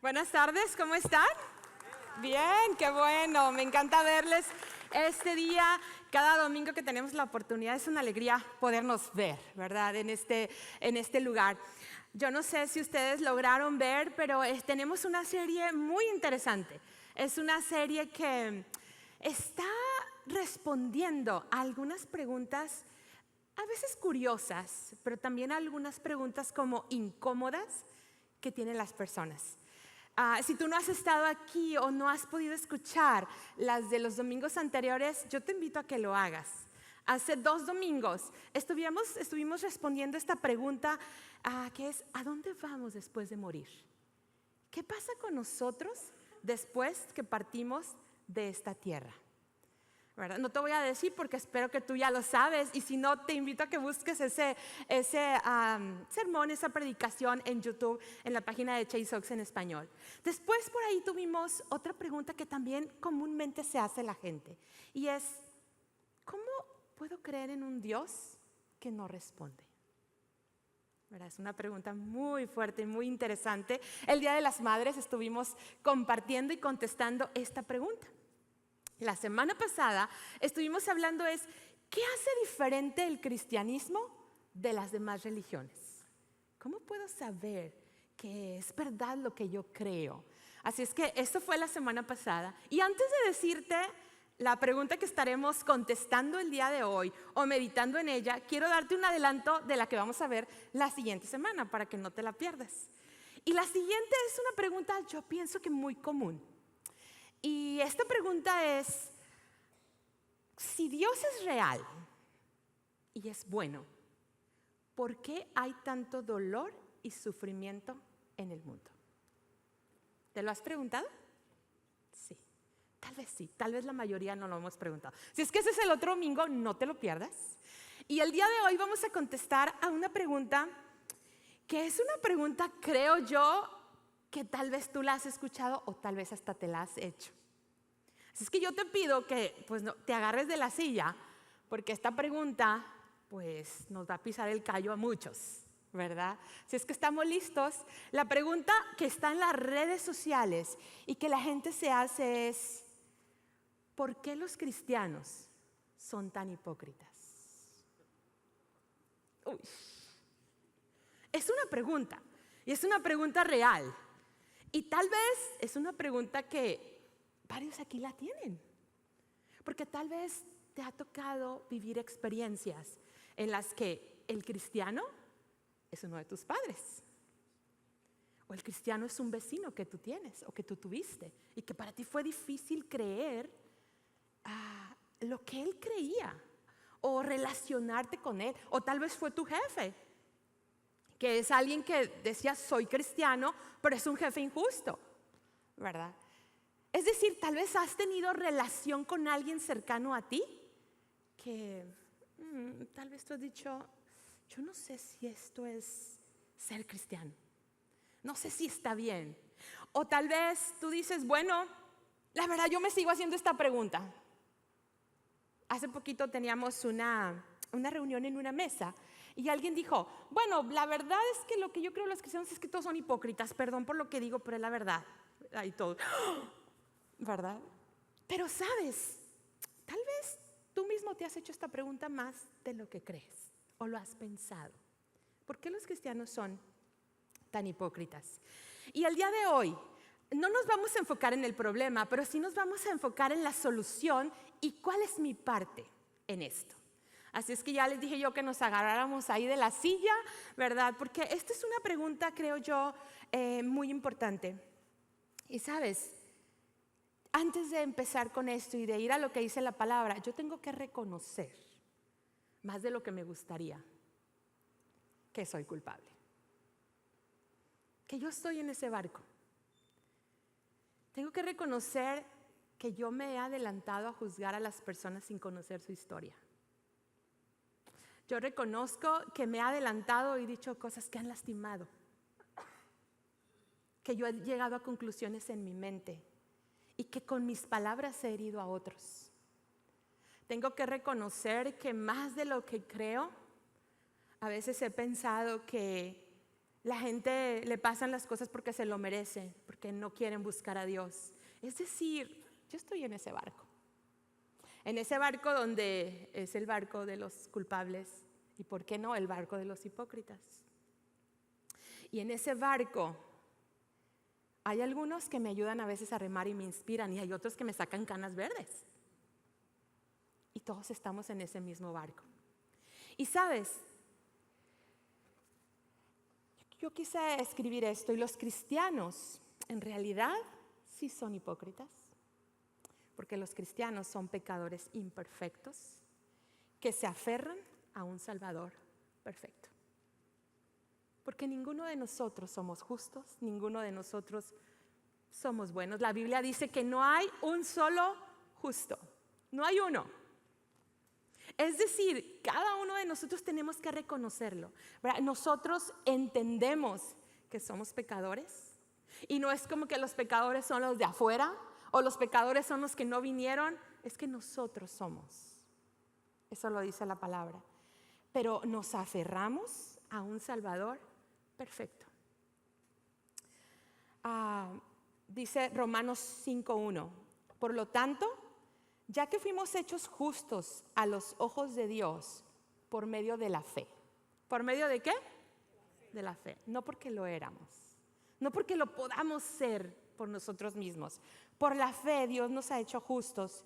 Buenas tardes, ¿cómo están? Bien, qué bueno, me encanta verles este día. Cada domingo que tenemos la oportunidad es una alegría podernos ver, ¿verdad? En este lugar. Yo no sé si ustedes lograron ver, pero tenemos una serie muy interesante. Es una serie que está respondiendo a algunas preguntas a veces curiosas, pero también a algunas preguntas como incómodas que tienen las personas. Si tú no has estado aquí o no has podido escuchar las de los domingos anteriores, yo te invito a que lo hagas. Hace 2 domingos estuvimos respondiendo esta pregunta que es: ¿a dónde vamos después de morir? ¿Qué pasa con nosotros después que partimos de esta tierra? ¿Verdad? No te voy a decir porque espero que tú ya lo sabes, y si no, te invito a que busques ese sermón, esa predicación en YouTube, en la página de Chase Oaks en español. Después por ahí tuvimos otra pregunta que también comúnmente se hace la gente, y es: ¿cómo puedo creer en un Dios que no responde? ¿Verdad? Es una pregunta muy fuerte y muy interesante. El Día de las Madres estuvimos compartiendo y contestando esta pregunta. La semana pasada estuvimos hablando ¿qué hace diferente el cristianismo de las demás religiones? ¿Cómo puedo saber que es verdad lo que yo creo? Así es que esto fue la semana pasada. Y antes de decirte la pregunta que estaremos contestando el día de hoy o meditando en ella, quiero darte un adelanto de la que vamos a ver la siguiente semana para que no te la pierdas. Y la siguiente es una pregunta, yo pienso que muy común. Y esta pregunta es: si Dios es real y es bueno, ¿por qué hay tanto dolor y sufrimiento en el mundo? ¿Te lo has preguntado? Sí, tal vez la mayoría no lo hemos preguntado. Si es que ese es el otro domingo, no te lo pierdas. Y el día de hoy vamos a contestar a una pregunta que es una pregunta, creo yo, que tal vez tú la has escuchado o tal vez hasta te la has hecho. Así es que yo te pido que no, te agarres de la silla, porque esta pregunta nos va a pisar el callo a muchos, ¿verdad? Si es que estamos listos, la pregunta que está en las redes sociales y que la gente se hace es: ¿por qué los cristianos son tan hipócritas? Uy. Es una pregunta, y es una pregunta real, y tal vez es una pregunta que varios aquí la tienen, porque tal vez te ha tocado vivir experiencias en las que el cristiano es uno de tus padres, o el cristiano es un vecino que tú tienes o que tú tuviste, y que para ti fue difícil creer lo que él creía o relacionarte con él, o tal vez fue tu jefe, que es alguien que decía: soy cristiano, pero es un jefe injusto, ¿verdad? Es decir, tal vez has tenido relación con alguien cercano a ti que tal vez tú has dicho: yo no sé si esto es ser cristiano, no sé si está bien. O tal vez tú dices: bueno, la verdad yo me sigo haciendo esta pregunta. Hace poquito teníamos una reunión en una mesa y alguien dijo: bueno, la verdad es que lo que yo creo de los cristianos es que todos son hipócritas, perdón por lo que digo, pero es la verdad. Ahí todo, ¿verdad? Pero sabes, tal vez tú mismo te has hecho esta pregunta más de lo que crees o lo has pensado. ¿Por qué los cristianos son tan hipócritas? Y el día de hoy no nos vamos a enfocar en el problema, pero sí nos vamos a enfocar en la solución y cuál es mi parte en esto. Así es que ya les dije yo que nos agarráramos ahí de la silla, ¿verdad? Porque esta es una pregunta, creo yo, muy importante. Y sabes, antes de empezar con esto y de ir a lo que dice la palabra, yo tengo que reconocer, más de lo que me gustaría, que soy culpable, que yo estoy en ese barco. Tengo que reconocer que yo me he adelantado a juzgar a las personas sin conocer su historia. Yo reconozco que me he adelantado y dicho cosas que han lastimado, que yo he llegado a conclusiones en mi mente y que con mis palabras he herido a otros. Tengo que reconocer que más de lo que creo, a veces he pensado que La gente le pasan las cosas porque se lo merece, porque no quieren buscar a Dios. Es decir, yo estoy en ese barco. En ese barco donde es el barco de los culpables y, ¿por qué no?, el barco de los hipócritas. Y en ese barco hay algunos que me ayudan a veces a remar y me inspiran, y hay otros que me sacan canas verdes. Y todos estamos en ese mismo barco. Y sabes, yo quise escribir esto, y los cristianos en realidad sí son hipócritas, porque los cristianos son pecadores imperfectos que se aferran a un Salvador perfecto. Porque ninguno de nosotros somos justos, ninguno de nosotros somos buenos. La Biblia dice que no hay un solo justo, no hay uno. Es decir, cada uno de nosotros tenemos que reconocerlo, ¿verdad? Nosotros entendemos que somos pecadores, y no es como que los pecadores son los de afuera o los pecadores son los que no vinieron, es que nosotros somos. Eso lo dice la palabra. Pero nos aferramos a un Salvador perfecto. Dice Romanos 5:1, por lo tanto, ya que fuimos hechos justos a los ojos de Dios por medio de la fe. ¿Por medio de qué? De la fe. No porque lo éramos, no porque lo podamos ser por nosotros mismos. Por la fe Dios nos ha hecho justos.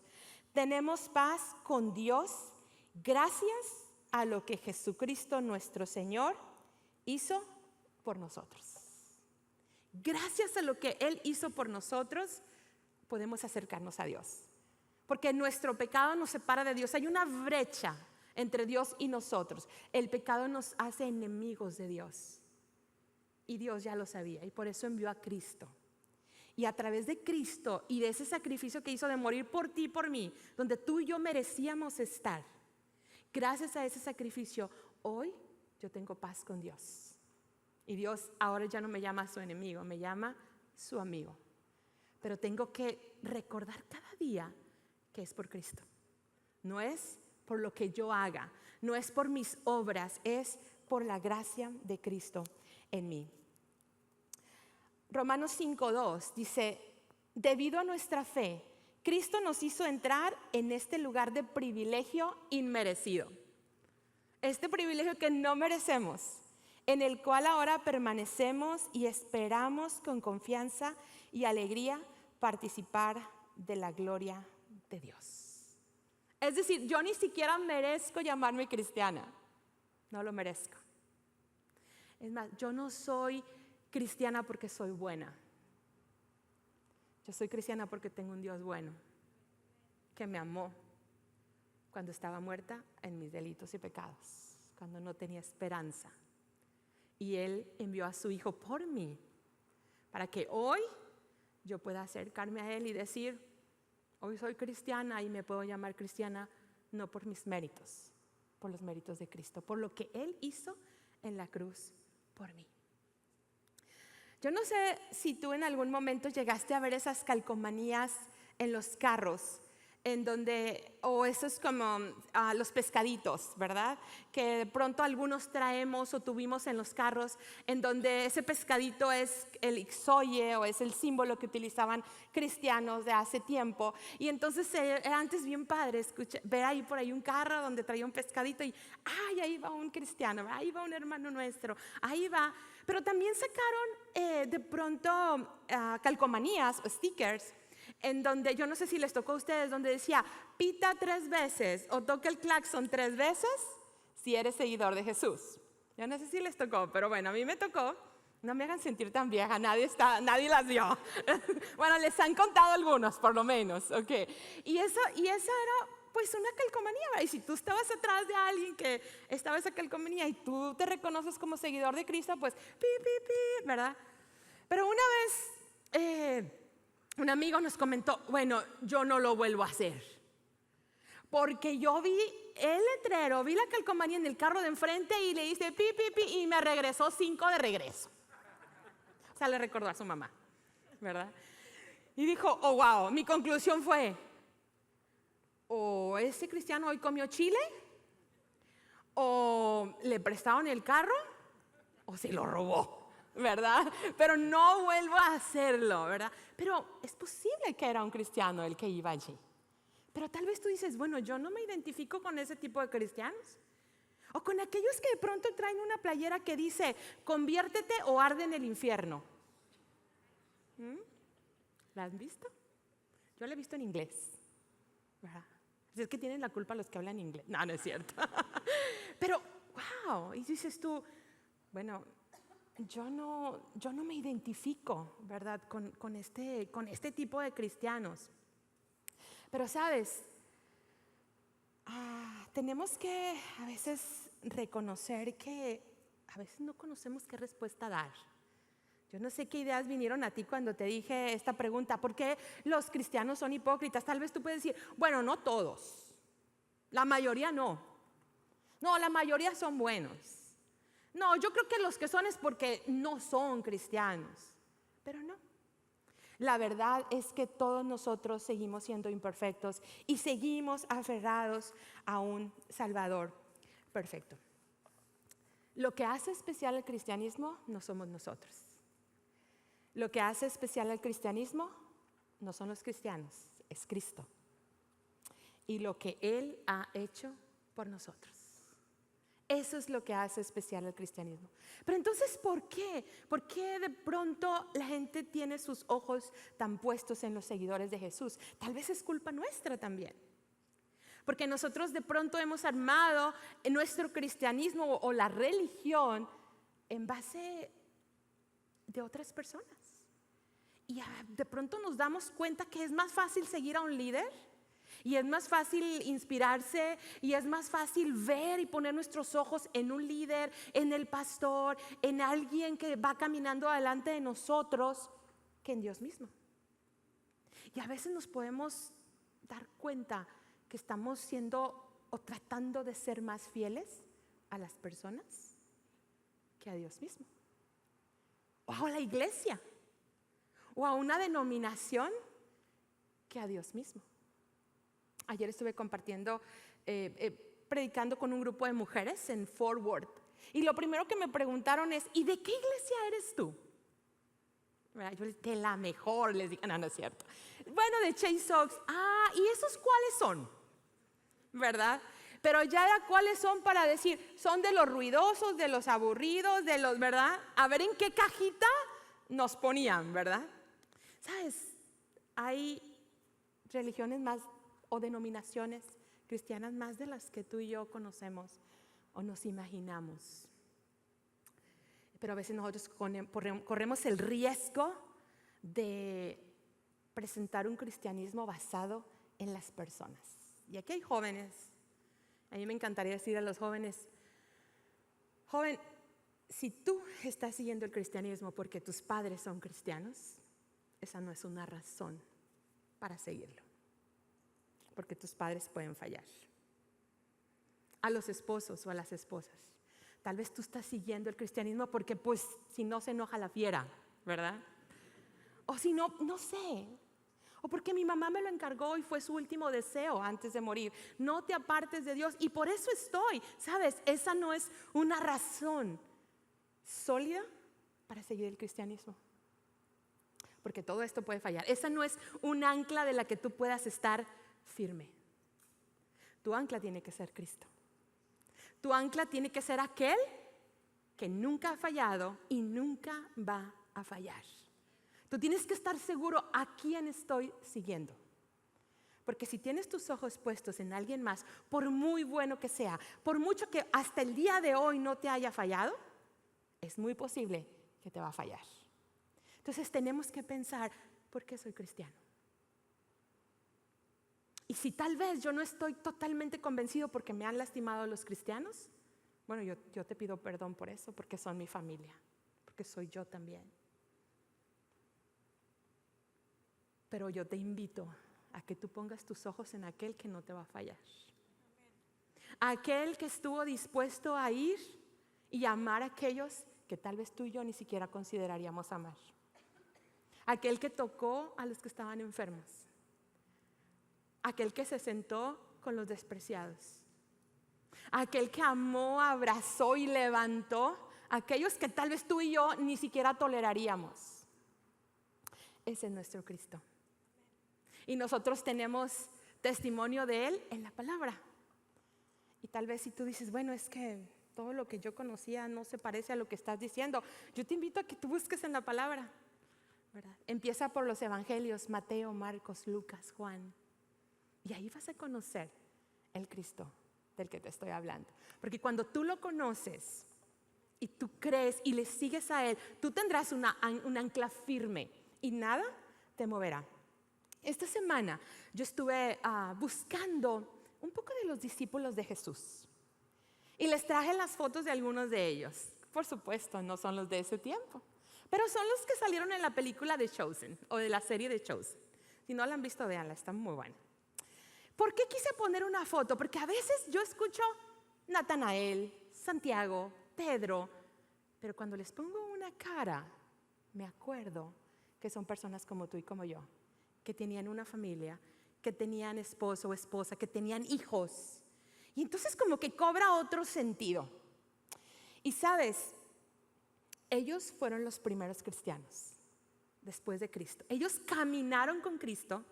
Tenemos paz con Dios gracias a lo que Jesucristo nuestro Señor hizo por nosotros. Gracias a lo que Él hizo por nosotros, podemos acercarnos a Dios. Porque nuestro pecado nos separa de Dios. Hay una brecha entre Dios y nosotros. El pecado nos hace enemigos de Dios. Y Dios ya lo sabía, y por eso envió a Cristo. Y a través de Cristo y de ese sacrificio que hizo de morir por ti y por mí, donde tú y yo merecíamos estar, gracias a ese sacrificio, hoy yo tengo paz con Dios. Y Dios ahora ya no me llama su enemigo, me llama su amigo. Pero tengo que recordar cada día que es por Cristo. No es por lo que yo haga, no es por mis obras, es por la gracia de Cristo en mí. Romanos 5:2 dice, debido a nuestra fe, Cristo nos hizo entrar en este lugar de privilegio inmerecido. Este privilegio que no merecemos, en el cual ahora permanecemos y esperamos con confianza y alegría participar de la gloria de Dios. Es decir, yo ni siquiera merezco llamarme cristiana, no lo merezco. Es más, yo no soy cristiana porque soy buena. Yo soy cristiana porque tengo un Dios bueno que me amó cuando estaba muerta en mis delitos y pecados, cuando no tenía esperanza. Y Él envió a su Hijo por mí para que hoy yo pueda acercarme a Él y decir, hoy soy cristiana y me puedo llamar cristiana no por mis méritos, por los méritos de Cristo, por lo que Él hizo en la cruz por mí. Yo no sé si tú en algún momento llegaste a ver esas calcomanías en los carros, en donde, o esos como los pescaditos, ¿verdad? Que de pronto algunos traemos o tuvimos en los carros, en donde ese pescadito es el ixoye o es el símbolo que utilizaban cristianos de hace tiempo. Y entonces era antes bien padre ver ahí por ahí un carro donde traía un pescadito y ¡ay! Ahí va un cristiano, ahí va un hermano nuestro, ahí va. Pero también sacaron de pronto calcomanías o stickers, en donde, yo no sé si les tocó a ustedes, donde decía, pita 3 veces o toca el claxon 3 veces si eres seguidor de Jesús. Yo no sé si les tocó, pero bueno, a mí me tocó. No me hagan sentir tan vieja, nadie las vio. Bueno, les han contado algunos, por lo menos, ok. Y esa era pues una calcomanía, ¿verdad? Y si tú estabas atrás de alguien que estaba esa calcomanía y tú te reconoces como seguidor de Cristo, pues, ¿verdad? Pero una vez, un amigo nos comentó, bueno, yo no lo vuelvo a hacer. Porque yo vi el letrero, vi la calcomanía en el carro de enfrente y le hice y me regresó 5 de regreso. O sea, le recordó a su mamá, ¿verdad? Y dijo, oh, wow, mi conclusión fue, o ese cristiano hoy comió chile, o le prestaron el carro, o se lo robó. ¿verdad? Pero no vuelvo a hacerlo, ¿verdad? Pero es posible que era un cristiano el que iba allí. Pero tal vez tú dices, bueno, yo no me identifico con ese tipo de cristianos. O con aquellos que de pronto traen una playera que dice, conviértete o arde en el infierno. ¿La has visto? Yo la he visto en inglés, ¿verdad? Así es que tienen la culpa los que hablan inglés. No, no es cierto. Pero, wow, y dices tú, bueno, yo no me identifico, ¿verdad? Con este tipo de cristianos. Pero, ¿sabes? Tenemos que a veces reconocer que a veces no conocemos qué respuesta dar. Yo no sé qué ideas vinieron a ti cuando te dije esta pregunta. ¿Por qué los cristianos son hipócritas? Tal vez tú puedes decir, bueno, no todos. La mayoría no. No, la mayoría son buenos. No, yo creo que los que son es porque no son cristianos. Pero no. La verdad es que todos nosotros seguimos siendo imperfectos y seguimos aferrados a un Salvador perfecto. Lo que hace especial al cristianismo no somos nosotros. Lo que hace especial al cristianismo no son los cristianos, es Cristo. Y lo que Él ha hecho por nosotros. Eso es lo que hace especial al cristianismo. Pero entonces, ¿por qué? ¿Por qué de pronto la gente tiene sus ojos tan puestos en los seguidores de Jesús? Tal vez es culpa nuestra también. Porque nosotros de pronto hemos armado nuestro cristianismo o la religión en base de otras personas. Y de pronto nos damos cuenta que es más fácil seguir a un líder. Y es más fácil inspirarse y es más fácil ver y poner nuestros ojos en un líder, en el pastor, en alguien que va caminando delante de nosotros que en Dios mismo. Y a veces nos podemos dar cuenta que estamos siendo o tratando de ser más fieles a las personas que a Dios mismo. O a la iglesia. O a una denominación que a Dios mismo. Ayer estuve compartiendo, predicando con un grupo de mujeres en Fort Worth. Y lo primero que me preguntaron es, ¿y de qué iglesia eres tú? Yo les dije, de la mejor, les dije, no, no es cierto. Bueno, de Chase Oaks. ¿Y esos cuáles son? ¿Verdad? Pero ya era cuáles son para decir, son de los ruidosos, de los aburridos, de los, ¿verdad? A ver en qué cajita nos ponían, ¿verdad? ¿Sabes? Hay religiones más o denominaciones cristianas más de las que tú y yo conocemos o nos imaginamos. Pero a veces nosotros corremos el riesgo de presentar un cristianismo basado en las personas. Y aquí hay jóvenes. A mí me encantaría decir a los jóvenes, joven, si tú estás siguiendo el cristianismo porque tus padres son cristianos, esa no es una razón para seguirlo. Porque tus padres pueden fallar. A los esposos o a las esposas. Tal vez tú estás siguiendo el cristianismo porque pues si no se enoja la fiera, ¿verdad? O si no, no sé. O porque mi mamá me lo encargó y fue su último deseo antes de morir. No te apartes de Dios y por eso estoy. ¿Sabes? Esa no es una razón sólida para seguir el cristianismo. Porque todo esto puede fallar. Esa no es un ancla de la que tú puedas estar firme. Tu ancla tiene que ser Cristo. Tu ancla tiene que ser aquel que nunca ha fallado y nunca va a fallar. Tú tienes que estar seguro a quién estoy siguiendo. Porque si tienes tus ojos puestos en alguien más, por muy bueno que sea, por mucho que hasta el día de hoy no te haya fallado, es muy posible que te va a fallar. Entonces tenemos que pensar, ¿por qué soy cristiano? Y si tal vez yo no estoy totalmente convencido porque me han lastimado los cristianos, bueno, yo te pido perdón por eso, porque son mi familia, porque soy yo también. Pero yo te invito a que tú pongas tus ojos en aquel que no te va a fallar. Aquel que estuvo dispuesto a ir y amar a aquellos que tal vez tú y yo ni siquiera consideraríamos amar. Aquel que tocó a los que estaban enfermos. Aquel que se sentó con los despreciados. Aquel que amó, abrazó y levantó aquellos que tal vez tú y yo ni siquiera toleraríamos. Ese es nuestro Cristo. Y nosotros tenemos testimonio de Él en la palabra. Y tal vez si tú dices, bueno, es que todo lo que yo conocía no se parece a lo que estás diciendo, yo te invito a que tú busques en la palabra, ¿verdad? Empieza por los evangelios, Mateo, Marcos, Lucas, Juan. Y ahí vas a conocer el Cristo del que te estoy hablando. Porque cuando tú lo conoces y tú crees y le sigues a Él, tú tendrás un ancla firme y nada te moverá. Esta semana yo estuve buscando un poco de los discípulos de Jesús y les traje las fotos de algunos de ellos. Por supuesto, no son los de ese tiempo, pero son los que salieron en la película de Chosen o de la serie de Chosen. Si no la han visto, véanla, está muy buena. ¿Por qué quise poner una foto? Porque a veces yo escucho Natanael, Santiago, Pedro, pero cuando les pongo una cara, me acuerdo que son personas como tú y como yo, que tenían una familia, que tenían esposo o esposa, que tenían hijos. Y entonces como que cobra otro sentido. Y sabes, ellos fueron los primeros cristianos después de Cristo. Ellos caminaron con Cristo,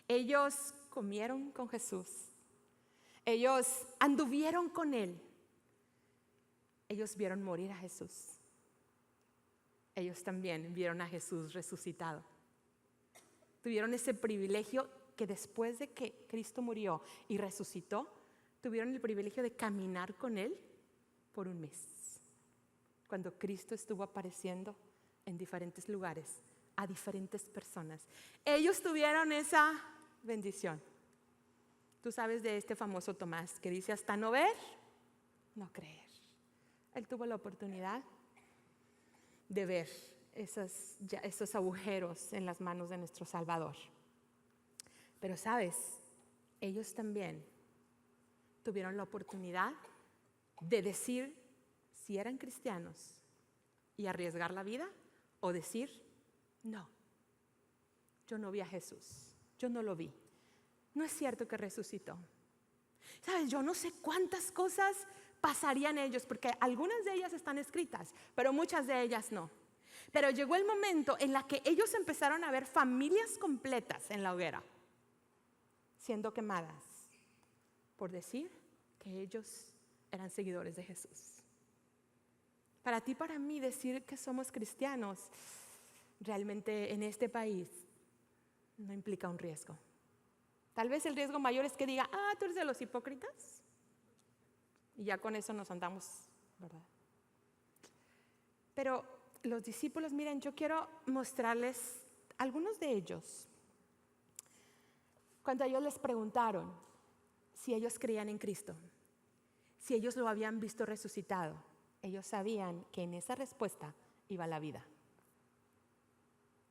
ellos comieron con Jesús, ellos anduvieron con Él, ellos vieron morir a Jesús, ellos también vieron a Jesús resucitado. Tuvieron ese privilegio que después de que Cristo murió y resucitó, tuvieron el privilegio de caminar con Él por un mes. Cuando Cristo estuvo apareciendo en diferentes lugares, a diferentes personas. Ellos tuvieron esa bendición. Tú sabes de este famoso Tomás que dice hasta no ver, no creer. Él tuvo la oportunidad de ver esos agujeros en las manos de nuestro Salvador. Pero sabes, ellos también tuvieron la oportunidad de decir si eran cristianos y arriesgar la vida o decir no, yo no vi a Jesús, yo no lo vi, no es cierto que resucitó. Sabes, yo no sé cuántas cosas pasarían ellos, porque algunas de ellas están escritas, pero muchas de ellas no. Pero llegó el momento en la que ellos empezaron a ver familias completas en la hoguera siendo quemadas por decir que ellos eran seguidores de Jesús. Para ti, para mí, decir que somos cristianos realmente en este país no implica un riesgo. Tal vez el riesgo mayor es que diga, tú eres de los hipócritas, y ya con eso nos andamos, ¿verdad? Pero los discípulos, miren, yo quiero mostrarles algunos de ellos. Cuando ellos les preguntaron si ellos creían en Cristo, si ellos lo habían visto resucitado, ellos sabían que en esa respuesta iba la vida.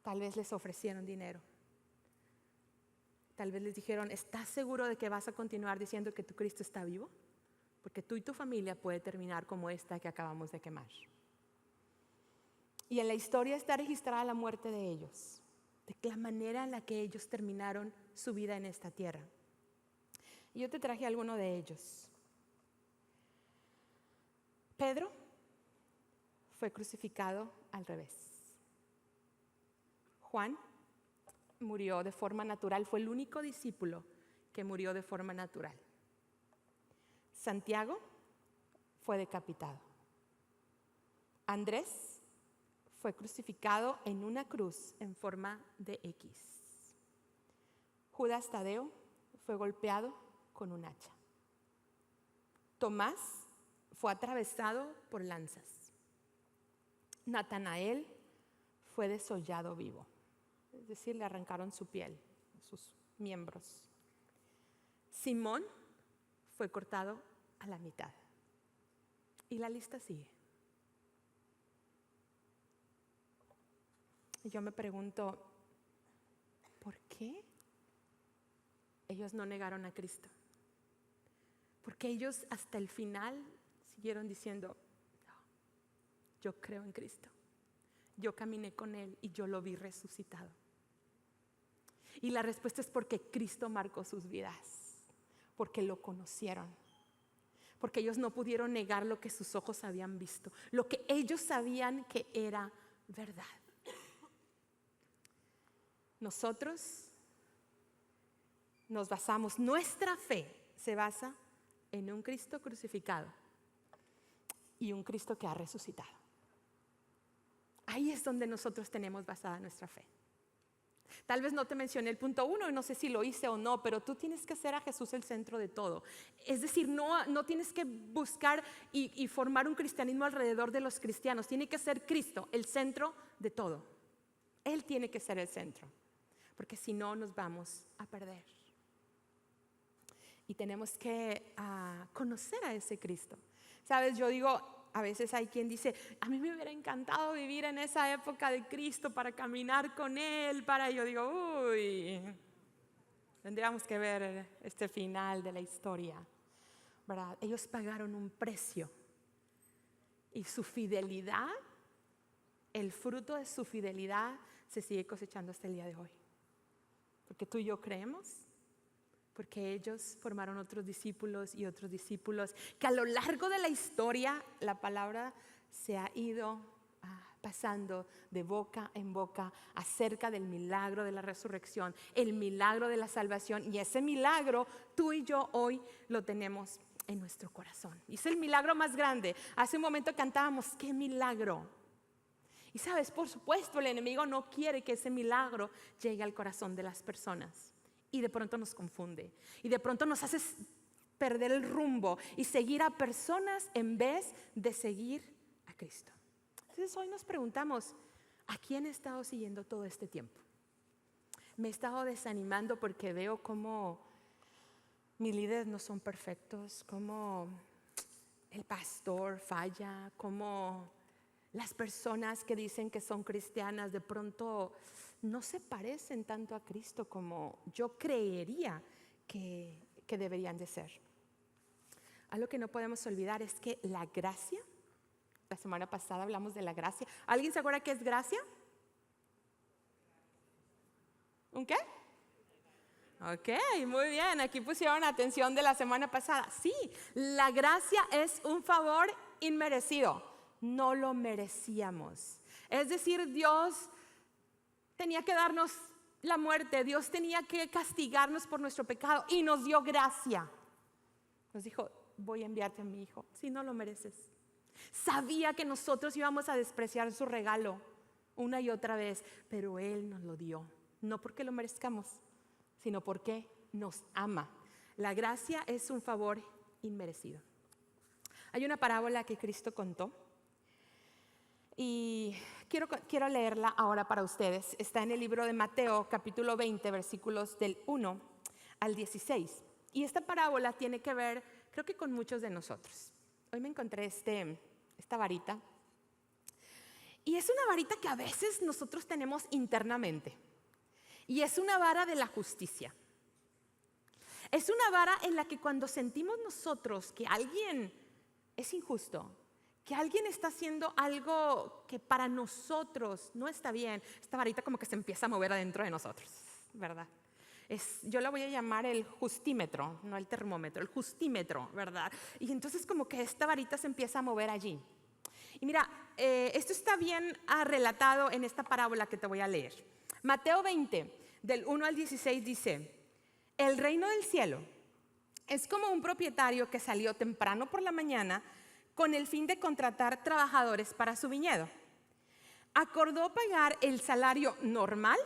Tal vez les ofrecieron dinero. Tal vez les dijeron, ¿estás seguro de que vas a continuar diciendo que tu Cristo está vivo? Porque tú y tu familia puede terminar como esta que acabamos de quemar. Y en la historia está registrada la muerte de ellos, de la manera en la que ellos terminaron su vida en esta tierra. Y yo te traje alguno de ellos. Pedro fue crucificado al revés. Juan murió de forma natural, fue el único discípulo que murió de forma natural. Santiago fue decapitado. Andrés fue crucificado en una cruz en forma de X. Judas Tadeo fue golpeado con un hacha. Tomás fue atravesado por lanzas. Natanael fue desollado vivo, es decir, le arrancaron su piel, sus miembros. Simón fue cortado a la mitad. Y la lista sigue. Y yo me pregunto, ¿por qué ellos no negaron a Cristo? Porque ellos hasta el final siguieron diciendo, no, yo creo en Cristo. Yo caminé con Él y yo lo vi resucitado. Y la respuesta es porque Cristo marcó sus vidas, porque lo conocieron, porque ellos no pudieron negar lo que sus ojos habían visto, lo que ellos sabían que era verdad. Nosotros nos basamos, nuestra fe se basa en un Cristo crucificado y un Cristo que ha resucitado. Ahí es donde nosotros tenemos basada nuestra fe. Tal vez no te mencioné el punto 1 y no sé si lo hice o no, pero tú tienes que hacer a Jesús el centro de todo. Es decir, no tienes que buscar y formar un cristianismo alrededor de los cristianos. Tiene que ser Cristo el centro de todo. Él tiene que ser el centro, porque si no nos vamos a perder. Y tenemos que conocer a ese Cristo. Sabes, yo digo, a veces hay quien dice, a mí me hubiera encantado vivir en esa época de Cristo para caminar con Él, yo digo, uy, tendríamos que ver este final de la historia, ¿verdad? Ellos pagaron un precio y su fidelidad, el fruto de su fidelidad se sigue cosechando hasta el día de hoy. Porque tú y yo creemos, porque ellos formaron otros discípulos y otros discípulos, que a lo largo de la historia la palabra se ha ido pasando de boca en boca acerca del milagro de la resurrección, el milagro de la salvación, y ese milagro tú y yo hoy lo tenemos en nuestro corazón. Y es el milagro más grande. Hace un momento cantábamos, ¡qué milagro! Y sabes, por supuesto, el enemigo no quiere que ese milagro llegue al corazón de las personas. Y de pronto nos confunde. Y de pronto nos hace perder el rumbo y seguir a personas en vez de seguir a Cristo. Entonces hoy nos preguntamos, ¿a quién he estado siguiendo todo este tiempo? Me he estado desanimando porque veo cómo mis líderes no son perfectos, cómo el pastor falla, cómo las personas que dicen que son cristianas de pronto no se parecen tanto a Cristo como yo creería que deberían de ser. Algo que no podemos olvidar es que la gracia, la semana pasada hablamos de la gracia. ¿Alguien se acuerda qué es gracia? ¿Un qué? Ok, muy bien, aquí pusieron atención de la semana pasada. Sí, la gracia es un favor inmerecido, no lo merecíamos. Es decir, Dios tenía que darnos la muerte, Dios tenía que castigarnos por nuestro pecado y nos dio gracia. Nos dijo, voy a enviarte a mi hijo, si no lo mereces. Sabía que nosotros íbamos a despreciar su regalo una y otra vez, pero Él nos lo dio, no porque lo merezcamos, sino porque nos ama. La gracia es un favor inmerecido. Hay una parábola que Cristo contó y quiero leerla ahora para ustedes. Está en el libro de Mateo, capítulo 20, versículos del 1 al 16. Y esta parábola tiene que ver, creo que con muchos de nosotros. Hoy me encontré esta varita. Y es una varita que a veces nosotros tenemos internamente. Y es una vara de la justicia. Es una vara en la que cuando sentimos nosotros que alguien es injusto, que alguien está haciendo algo que para nosotros no está bien, esta varita como que se empieza a mover adentro de nosotros, ¿verdad? Yo la voy a llamar el justímetro, no el termómetro, el justímetro, ¿verdad? Y entonces como que esta varita se empieza a mover allí. Y mira, esto está bien relatado en esta parábola que te voy a leer. Mateo 20, del 1 al 16 dice, el reino del cielo es como un propietario que salió temprano por la mañana con el fin de contratar trabajadores para su viñedo. Acordó pagar el salario normal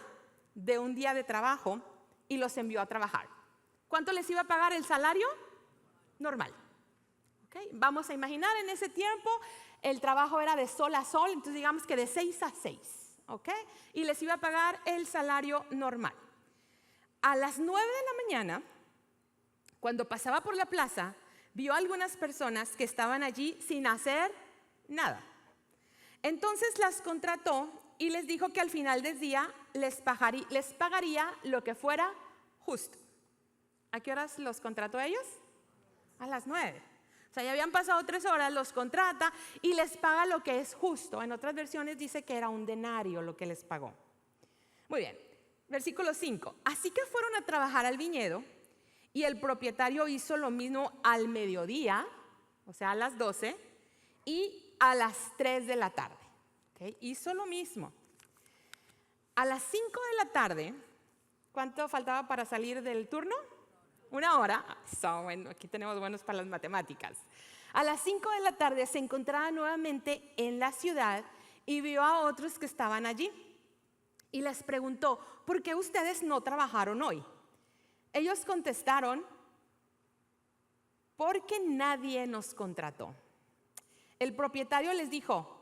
de un día de trabajo y los envió a trabajar. ¿Cuánto les iba a pagar el salario? Normal. ¿Okay? Vamos a imaginar en ese tiempo el trabajo era de sol a sol, entonces digamos que de 6 a 6. ¿Okay? Y les iba a pagar el salario normal. A las 9 de la mañana, cuando pasaba por la plaza, vio a algunas personas que estaban allí sin hacer nada. Entonces las contrató y les dijo que al final del día les pagaría lo que fuera justo. ¿A qué horas los contrató a ellos? A las 9. O sea, ya habían pasado 3 horas, los contrata y les paga lo que es justo. En otras versiones dice que era un denario lo que les pagó. Muy bien, versículo 5. Así que fueron a trabajar al viñedo y el propietario hizo lo mismo al mediodía o sea, a las 12 y a las 3 de la tarde. ¿Okay? Hizo lo mismo. A las 5 de la tarde, ¿cuánto faltaba para salir del turno? 1 hora. Bueno, aquí tenemos buenos para las matemáticas. A las 5 de la tarde se encontraba nuevamente en la ciudad y vio a otros que estaban allí. Y les preguntó, ¿por qué ustedes no trabajaron hoy? Ellos contestaron, porque nadie nos contrató. El propietario les dijo,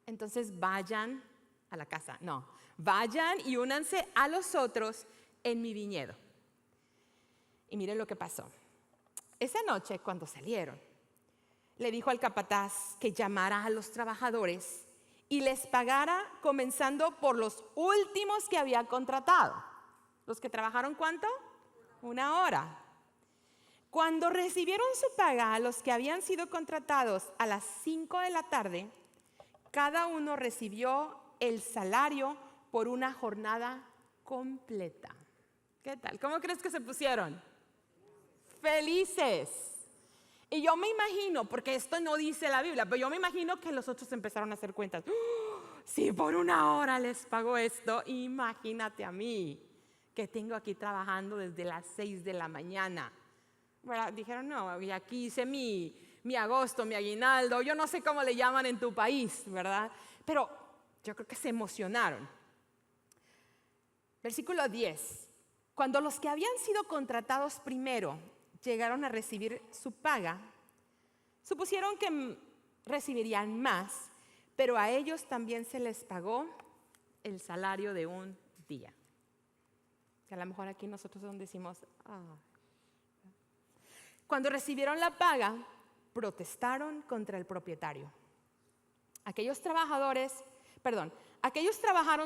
entonces vayan a la casa. No, vayan y únanse a los otros en mi viñedo. Y miren lo que pasó. Esa noche, cuando salieron, le dijo al capataz que llamara a los trabajadores y les pagara comenzando por los últimos que había contratado. ¿Los que trabajaron cuánto? 1 hora. Cuando recibieron su paga, los que habían sido contratados a las 5 de la tarde, cada uno recibió el salario por una jornada completa. ¿Qué tal? ¿Cómo crees que se pusieron? Felices. Y yo me imagino, porque esto no dice la Biblia, pero yo me imagino que los otros empezaron a hacer cuentas. Si por 1 hora les pago esto, imagínate a mí, que tengo aquí trabajando desde las 6 de la mañana. Bueno, dijeron, no, y aquí hice mi agosto, mi aguinaldo, yo no sé cómo le llaman en tu país, ¿verdad? Pero yo creo que se emocionaron. Versículo 10. Cuando los que habían sido contratados primero llegaron a recibir su paga, supusieron que recibirían más, pero a ellos también se les pagó el salario de un día. Que a lo mejor aquí nosotros decimos, Cuando recibieron la paga, protestaron contra el propietario. Aquellos trabajaron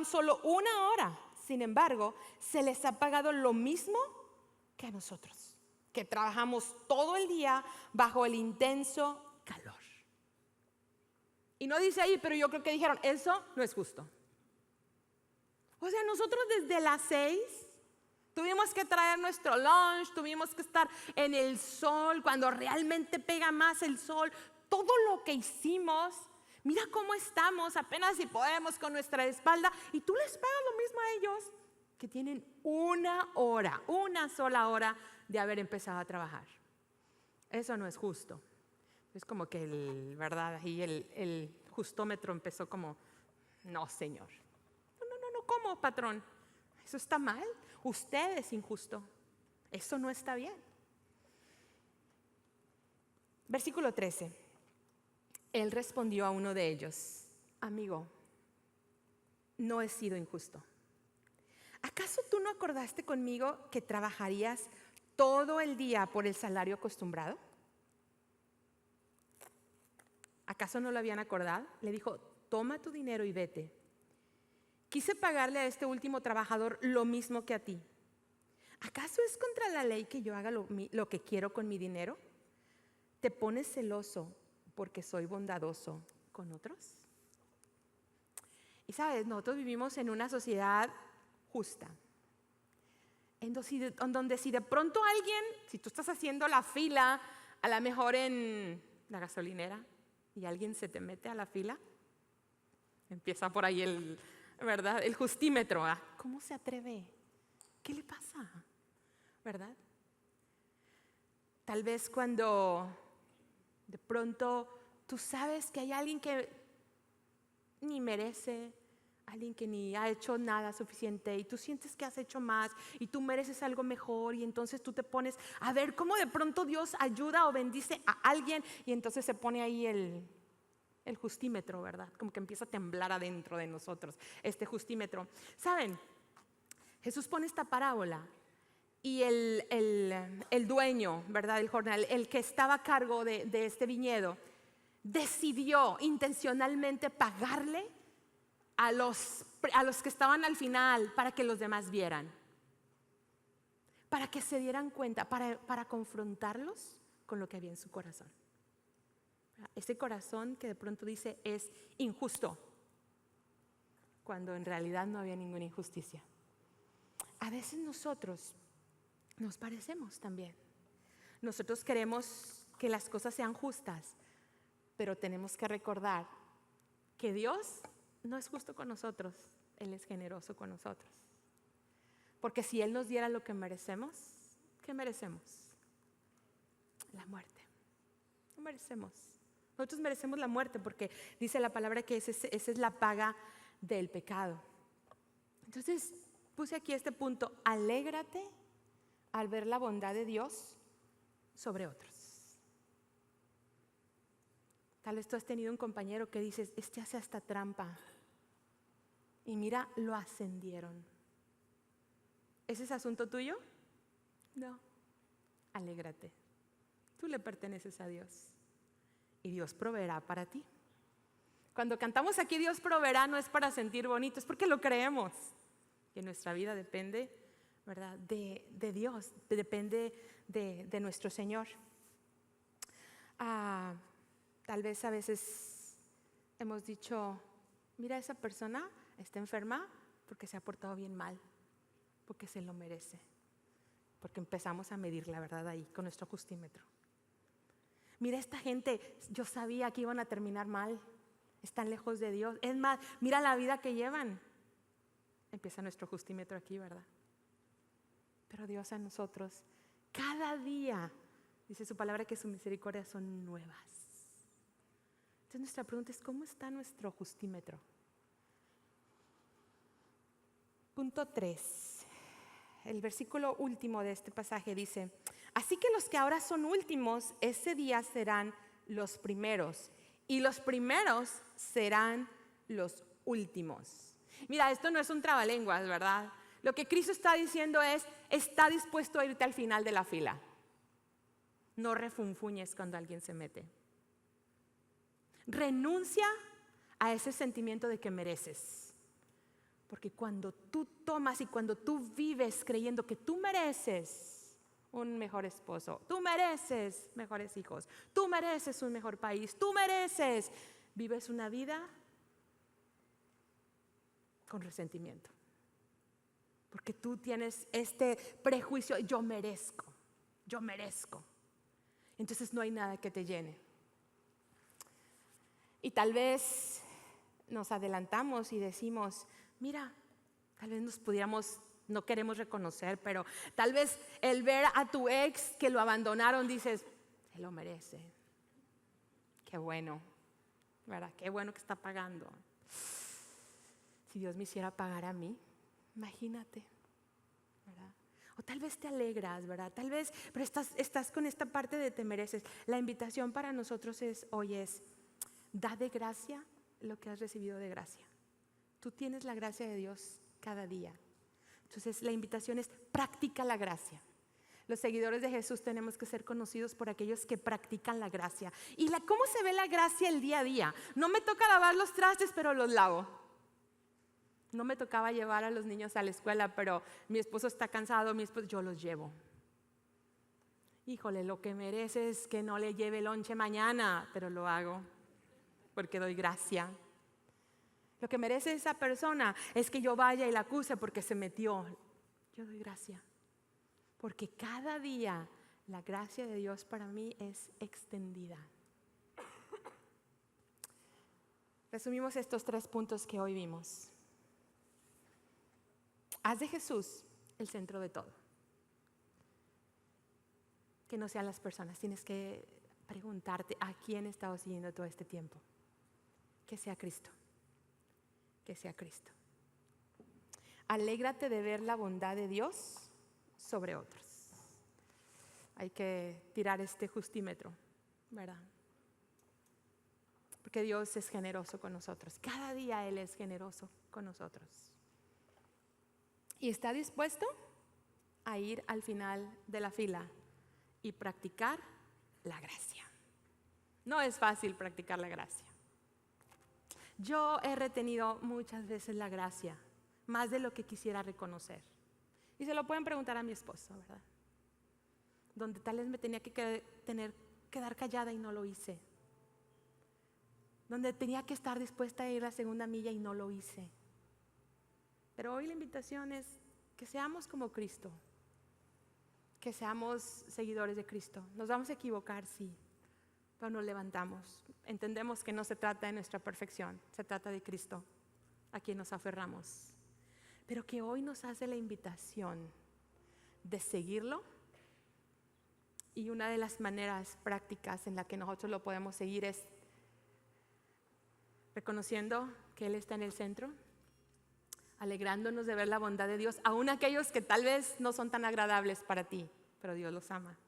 solo 1 hora, sin embargo, se les ha pagado lo mismo que a nosotros, que trabajamos todo el día bajo el intenso calor. Y no dice ahí, pero yo creo que dijeron, eso no es justo. O sea, nosotros desde las 6 tuvimos que traer nuestro lunch, tuvimos que estar en el sol, cuando realmente pega más el sol. Todo lo que hicimos, mira cómo estamos, apenas si podemos con nuestra espalda. Y tú les pagas lo mismo a ellos, que tienen 1 hora, 1 sola hora de haber empezado a trabajar. Eso no es justo. Es como que ahí el justómetro empezó como, no, señor. No, ¿cómo, patrón? Eso está mal. Usted es injusto. Eso no está bien. Versículo 13. Él respondió a uno de ellos, amigo, no he sido injusto. ¿Acaso tú no acordaste conmigo que trabajarías todo el día por el salario acostumbrado? ¿Acaso no lo habían acordado? Le dijo, toma tu dinero y vete. Quise pagarle a este último trabajador lo mismo que a ti. ¿Acaso es contra la ley que yo haga lo que quiero con mi dinero? ¿Te pones celoso porque soy bondadoso con otros? Y sabes, nosotros vivimos en una sociedad justa, en donde si de pronto alguien, si tú estás haciendo la fila, a lo mejor en la gasolinera, y alguien se te mete a la fila, empieza por ahí el justímetro. ¿Cómo se atreve? ¿Qué le pasa? ¿Verdad? Tal vez cuando de pronto tú sabes que hay alguien que ni merece, alguien que ni ha hecho nada suficiente y tú sientes que has hecho más y tú mereces algo mejor, y entonces tú te pones a ver cómo de pronto Dios ayuda o bendice a alguien, y entonces se pone ahí el justímetro, ¿verdad? Como que empieza a temblar adentro de nosotros este justímetro. ¿Saben? Jesús pone esta parábola y el dueño, ¿verdad? El jornal, el que estaba a cargo de este viñedo, decidió intencionalmente pagarle a los que estaban al final para que los demás vieran, para que se dieran cuenta, para confrontarlos con lo que había en su corazón. Ese corazón que de pronto dice es injusto, cuando en realidad no había ninguna injusticia. A veces nosotros nos parecemos también. Nosotros queremos que las cosas sean justas, pero tenemos que recordar que Dios no es justo con nosotros, Él es generoso con nosotros. Porque si Él nos diera lo que merecemos, ¿qué merecemos? La muerte. No merecemos. Nosotros merecemos la muerte porque dice la palabra que esa es la paga del pecado. Entonces puse aquí este punto: alégrate al ver la bondad de Dios sobre otros. Tal vez tú has tenido un compañero que dices, este hace hasta trampa, y mira, lo ascendieron. ¿Ese es asunto tuyo? No. Alégrate. Tú le perteneces a Dios y Dios proveerá para ti. Cuando cantamos aquí Dios proveerá, no es para sentir bonito, es porque lo creemos. Que nuestra vida depende, ¿verdad?, de Dios, depende de nuestro Señor. Tal vez a veces hemos dicho, mira, esa persona está enferma porque se ha portado bien mal, porque se lo merece, porque empezamos a medir la verdad ahí con nuestro justímetro. Mira, esta gente, yo sabía que iban a terminar mal, están lejos de Dios. Es más, mira la vida que llevan. Empieza nuestro justímetro aquí, ¿verdad? Pero Dios a nosotros, cada día, dice su palabra que sus misericordias son nuevas. Entonces nuestra pregunta es, ¿cómo está nuestro justímetro? Punto 3. El versículo último de este pasaje dice, así que los que ahora son últimos, ese día serán los primeros, y los primeros serán los últimos. Mira, esto no es un trabalenguas, ¿verdad? Lo que Cristo está diciendo es, está dispuesto a irte al final de la fila. No refunfuñes cuando alguien se mete. Renuncia a ese sentimiento de que mereces. Porque cuando tú tomas y cuando tú vives creyendo que tú mereces un mejor esposo, tú mereces mejores hijos, tú mereces un mejor país, tú mereces, vives una vida con resentimiento. Porque tú tienes este prejuicio, yo merezco. Entonces no hay nada que te llene. Y tal vez nos adelantamos y decimos, mira, tal vez nos pudiéramos, no queremos reconocer, pero tal vez el ver a tu ex que lo abandonaron, dices, se lo merece. Qué bueno, ¿verdad? Qué bueno que está pagando. Si Dios me hiciera pagar a mí, imagínate, ¿verdad? O tal vez te alegras, ¿verdad? Tal vez, pero estás con esta parte de te mereces. La invitación para nosotros hoy es, da de gracia lo que has recibido de gracia. Tú tienes la gracia de Dios cada día. Entonces la invitación es, practica la gracia. Los seguidores de Jesús tenemos que ser conocidos por aquellos que practican la gracia. ¿Y cómo se ve la gracia el día a día? No me toca lavar los trastes, pero los lavo. No me tocaba llevar a los niños a la escuela, pero mi esposo está cansado, yo los llevo. Híjole, lo que merece es que no le lleve lonche mañana, pero lo hago porque doy gracia. Lo que merece esa persona es que yo vaya y la acuse porque se metió. Yo doy gracia. Porque cada día la gracia de Dios para mí es extendida. Resumimos estos 3 puntos que hoy vimos. Haz de Jesús el centro de todo. Que no sean las personas. Tienes que preguntarte a quién he estado siguiendo todo este tiempo. Que sea Cristo. Que sea Cristo. Alégrate de ver la bondad de Dios sobre otros. Hay que tirar este justímetro, ¿verdad? Porque Dios es generoso con nosotros. Cada día Él es generoso con nosotros. Y está dispuesto a ir al final de la fila y practicar la gracia. No es fácil practicar la gracia. Yo he retenido muchas veces la gracia, más de lo que quisiera reconocer. Y se lo pueden preguntar a mi esposo, ¿verdad? Donde tal vez me tenía que quedar callada y no lo hice. Donde tenía que estar dispuesta a ir la segunda milla y no lo hice. Pero hoy la invitación es que seamos como Cristo, que seamos seguidores de Cristo. Nos vamos a equivocar, sí, pero nos levantamos. Entendemos que no se trata de nuestra perfección, se trata de Cristo, a quien nos aferramos. Pero que hoy nos hace la invitación de seguirlo. Y una de las maneras prácticas en la que nosotros lo podemos seguir es reconociendo que Él está en el centro, alegrándonos de ver la bondad de Dios, aun aquellos que tal vez no son tan agradables para ti, pero Dios los ama.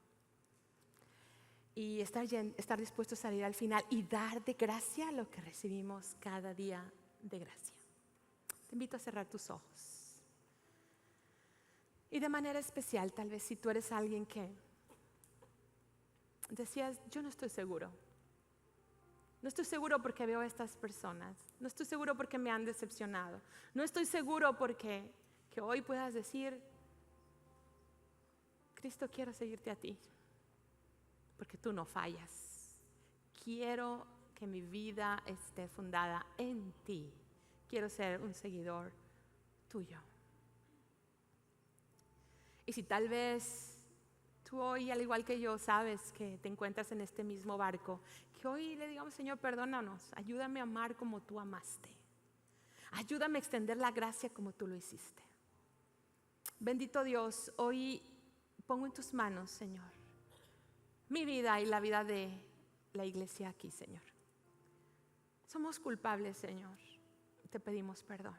Y estar dispuestos a salir al final y dar de gracia lo que recibimos cada día de gracia. Te invito a cerrar tus ojos. Y de manera especial, tal vez si tú eres alguien que decías, yo no estoy seguro. No estoy seguro porque veo a estas personas. No estoy seguro porque me han decepcionado. No estoy seguro porque que hoy puedas decir, Cristo, quiero seguirte a ti, porque tú no fallas. Quiero que mi vida esté fundada en ti. Quiero ser un seguidor tuyo. Y si tal vez tú hoy, al igual que yo, sabes que te encuentras en este mismo barco, que hoy le digamos, Señor, perdónanos, ayúdame a amar como tú amaste. Ayúdame a extender la gracia como tú lo hiciste. Bendito Dios, hoy pongo en tus manos, Señor, mi vida y la vida de la iglesia aquí, Señor. Somos culpables, Señor. Te pedimos perdón.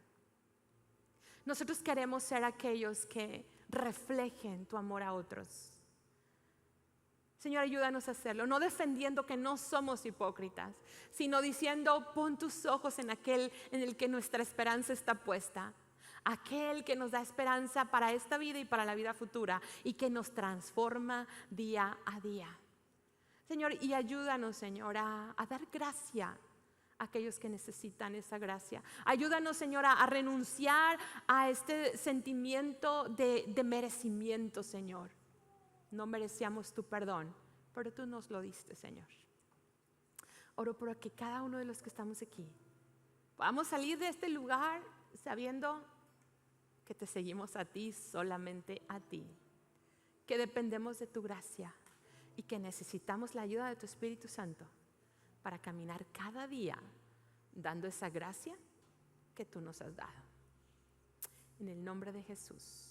Nosotros queremos ser aquellos que reflejen tu amor a otros. Señor, ayúdanos a hacerlo, no defendiendo que no somos hipócritas, sino diciendo, pon tus ojos en aquel en el que nuestra esperanza está puesta, aquel que nos da esperanza para esta vida y para la vida futura y que nos transforma día a día. Señor, y ayúdanos, Señor, a dar gracia a aquellos que necesitan esa gracia. Ayúdanos, Señor, a renunciar a este sentimiento de merecimiento, Señor. No merecíamos tu perdón, pero tú nos lo diste, Señor. Oro por que cada uno de los que estamos aquí podamos salir de este lugar sabiendo que te seguimos a ti, solamente a ti, que dependemos de tu gracia y que necesitamos la ayuda de tu Espíritu Santo para caminar cada día dando esa gracia que tú nos has dado. En el nombre de Jesús.